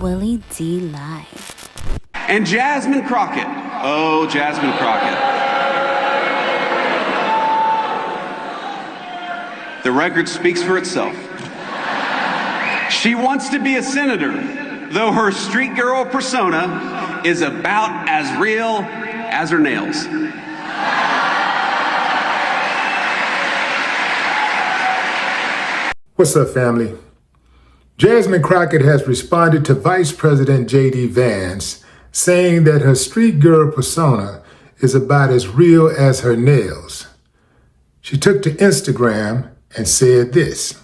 Willie D Live. And Jasmine Crockett. Oh, Jasmine Crockett. The record speaks for itself. She wants to be a senator, though her street girl persona is about as real as her nails. What's up, family? Jasmine Crockett has responded to Vice President JD Vance, saying that her street girl persona is about as real as her nails. She took to Instagram and said this: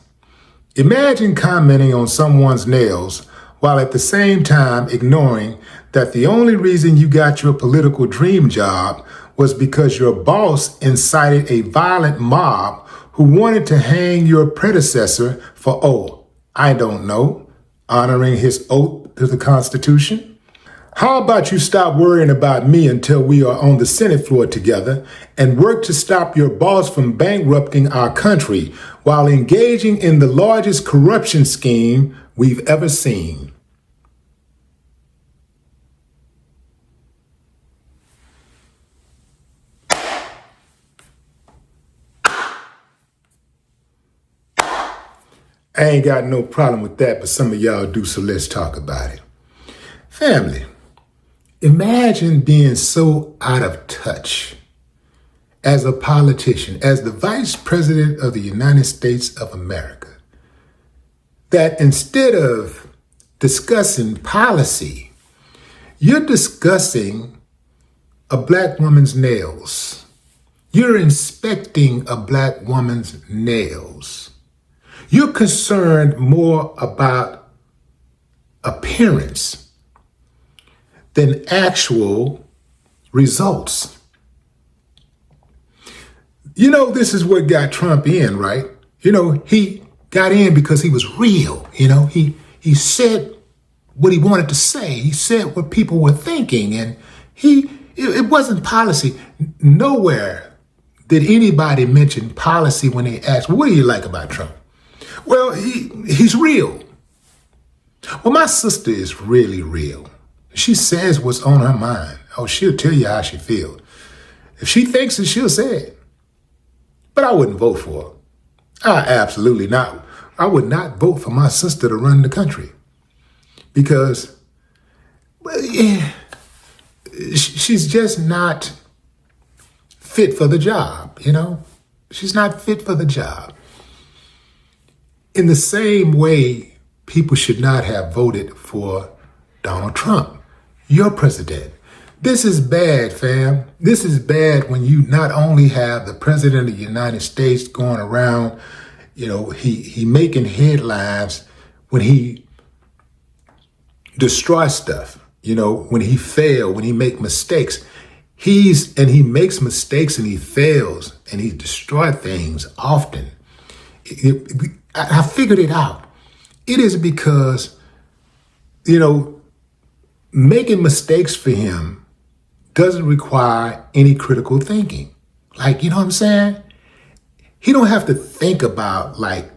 "Imagine commenting on someone's nails while at the same time ignoring that the only reason you got your political dream job was because your boss incited a violent mob who wanted to hang your predecessor for, I don't know, honoring his oath to the Constitution? How about you stop worrying about me until we are on the Senate floor together and work to stop your boss from bankrupting our country while engaging in the largest corruption scheme we've ever seen?" I ain't got no problem with that, but some of y'all do, so let's talk about it. Family, imagine being so out of touch as a politician, as the Vice President of the United States of America, that instead of discussing policy, you're discussing a black woman's nails. You're inspecting a black woman's nails. You're concerned more about appearance than actual results. You know, this is what got Trump in, right? You know, he got in because he was real. You know, he said what he wanted to say. He said what people were thinking, and it wasn't policy. Nowhere did anybody mention policy when they asked, "What do you like about Trump?" Well, he's real. Well, my sister is really real. She says what's on her mind. Oh, she'll tell you how she feels. If she thinks it, she'll say it. But I wouldn't vote for her. Absolutely not. I would not vote for my sister to run the country. Because, well, yeah, she's just not fit for the job, you know? She's not fit for the job. In the same way, people should not have voted for Donald Trump, your president. This is bad, fam. This is bad when you not only have the president of the United States going around, you know, he making headlines when he destroys stuff, you know, when he fails, when he make mistakes. He makes mistakes and he fails and he destroys things often. I figured it out. It is because, you know, making mistakes for him doesn't require any critical thinking. Like, you know what I'm saying? He don't have to think about, like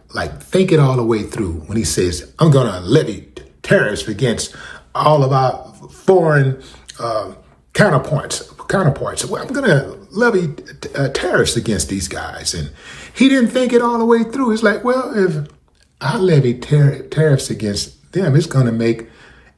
think it all the way through when he says, "I'm going to levy tariffs against all of our foreign counterparts. Well, I'm going to levy tariffs against these guys." And he didn't think it all the way through. It's like, well, if I levy tariffs against them, it's going to make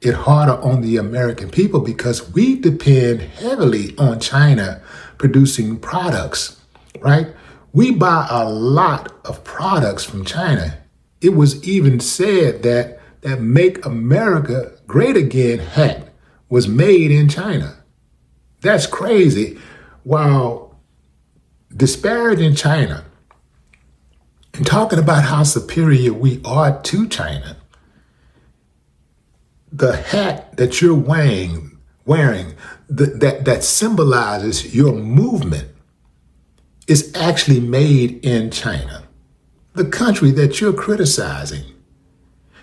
it harder on the American people because we depend heavily on China producing products, right? We buy a lot of products from China. It was even said that Make America Great Again hat was made in China. That's crazy. While disparaging China and talking about how superior we are to China, the hat that you're wearing that symbolizes your movement is actually made in China, the country that you're criticizing.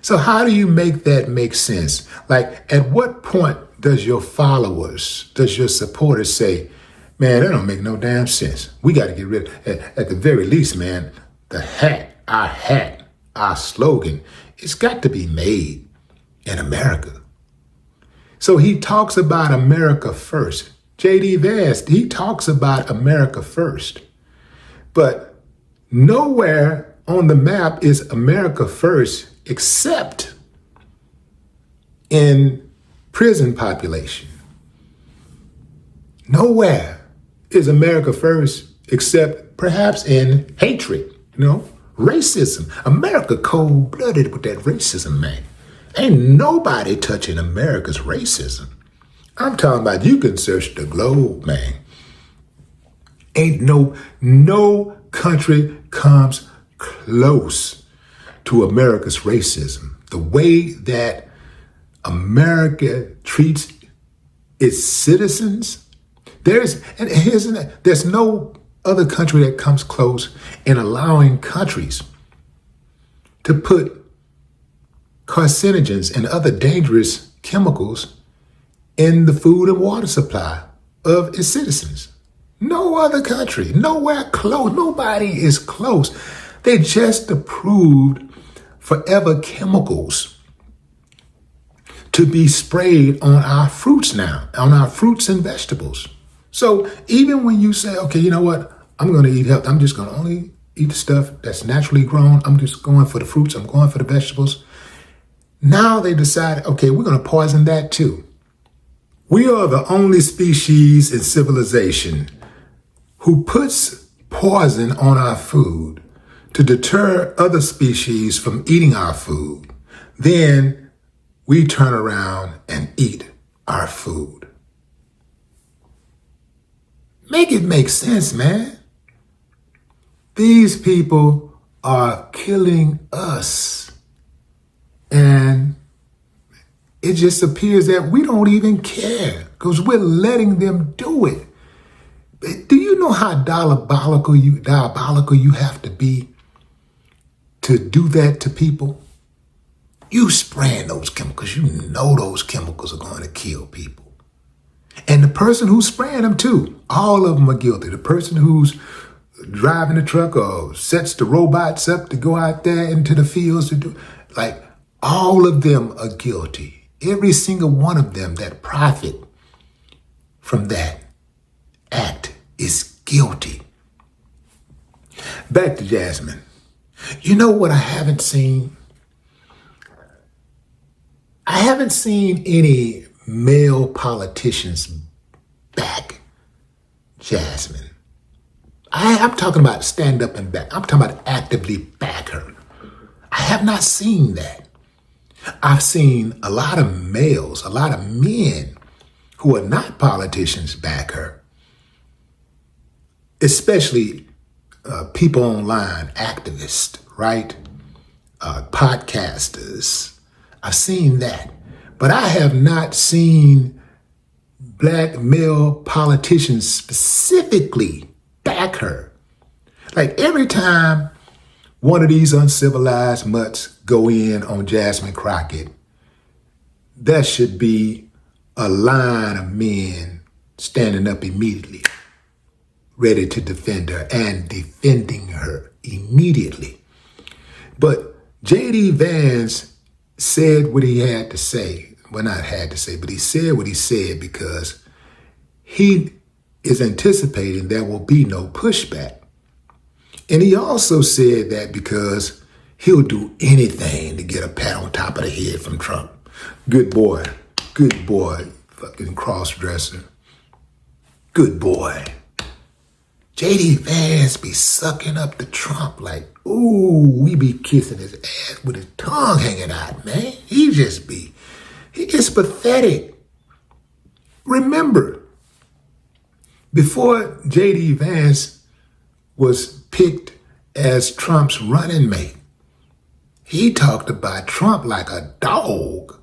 So how do you make that make sense? Like, at what point does your followers, does your supporters say, "Man, that don't make no damn sense. We got to get rid of," at the very least, man, the hat, our slogan, it's got to be made in America. So he talks about America first. JD Vance, he talks about America first. But nowhere on the map is America first except in prison population. Nowhere is America first except perhaps in hatred, racism. America cold-blooded with that racism, man. Ain't nobody touching America's racism. I'm talking about you can search the globe, man. Ain't no country comes close to America's racism. The way that America treats its citizens, there's no other country that comes close in allowing countries to put carcinogens and other dangerous chemicals in the food and water supply of its citizens. No other country, nowhere close, nobody is close. They just approved forever chemicals to be sprayed on our fruits now, on our fruits and vegetables. So even when you say, okay, you know what, I'm going to eat healthy, I'm just going to only eat the stuff that's naturally grown, I'm just going for the fruits, I'm going for the vegetables. Now they decide, okay, we're going to poison that too. We are the only species in civilization who puts poison on our food to deter other species from eating our food. Then we turn around and eat our food. Make it make sense, man. These people are killing us. And it just appears that we don't even care because we're letting them do it. Do you know how diabolical you have to be to do that to people? You spraying those chemicals, you know those chemicals are going to kill people. And the person who's spraying them too, all of them are guilty. The person who's driving the truck or sets the robots up to go out there into the fields to do, all of them are guilty. Every single one of them that profit from that act is guilty. Back to Jasmine. You know what I haven't seen? I haven't seen any male politicians back Jasmine. I'm talking about stand up and back. I'm talking about actively back her. I have not seen that. I've seen a lot of males, a lot of men who are not politicians back her, especially people online, activists, right? Podcasters. I've seen that. But I have not seen black male politicians specifically back her. Like every time one of these uncivilized mutts go in on Jasmine Crockett, there should be a line of men standing up immediately, ready to defend her and defending her immediately. But JD Vance said what he had to say. Well, not had to say, but he said what he said because he is anticipating there will be no pushback. And he also said that because he'll do anything to get a pat on top of the head from Trump. Good boy, fucking cross-dresser. Good boy. JD Vance be sucking up to Trump like, ooh, we be kissing his ass with his tongue hanging out, man. It's pathetic. Remember, before JD Vance was picked as Trump's running mate, he talked about Trump like a dog.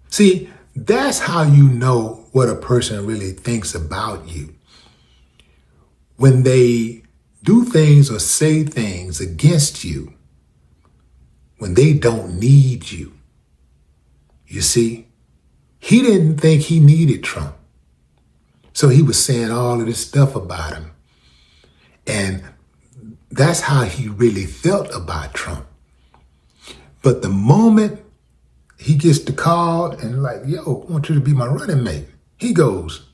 See, that's how you know what a person really thinks about you. When they do things or say things against you, when they don't need you. You see, he didn't think he needed Trump. So he was saying all of this stuff about him. And that's how he really felt about Trump. But the moment he gets the call and like, yo, I want you to be my running mate. He goes,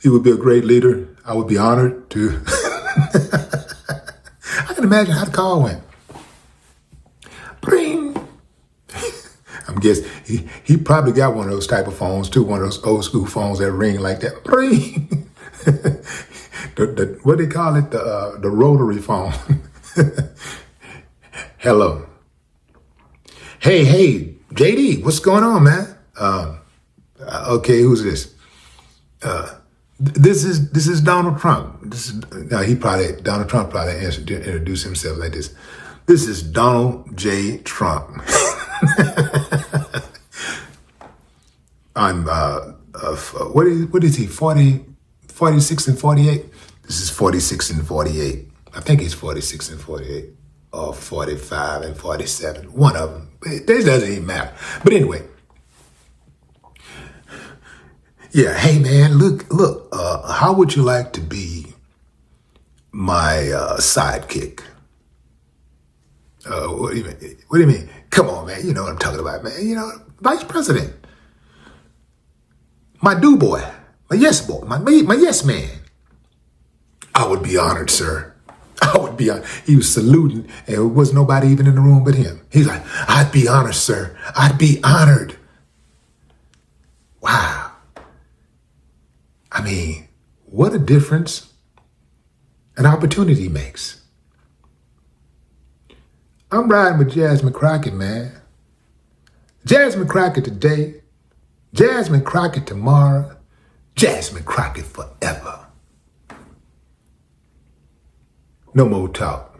he would be a great leader. I would be honored to. I can imagine how the call went. Bring. I'm guessing he probably got one of those type of phones too, one of those old school phones that ring like that. Bring. What they call it, the rotary phone. Hello. Hey, JD, what's going on, man? Okay, who's this? This is Donald Trump. Donald Trump probably introduced himself like this. This is Donald J. Trump. I'm what is he? 46 and 48? This is 46 and 48. I think he's 46 and 48 or 45 and 47. One of them. This doesn't even matter. But anyway. Yeah, hey man, look, how would you like to be my sidekick? What do you mean? Come on, man, you know what I'm talking about, man. You know, vice president. My do boy, my yes boy, my yes man. I would be honored, sir. I would be honored. He was saluting, and there was nobody even in the room but him. He's like, I'd be honored, sir. I'd be honored. Wow. I mean, what a difference an opportunity makes. I'm riding with Jasmine Crockett, man. Jasmine Crockett today, Jasmine Crockett tomorrow, Jasmine Crockett forever. No more talk.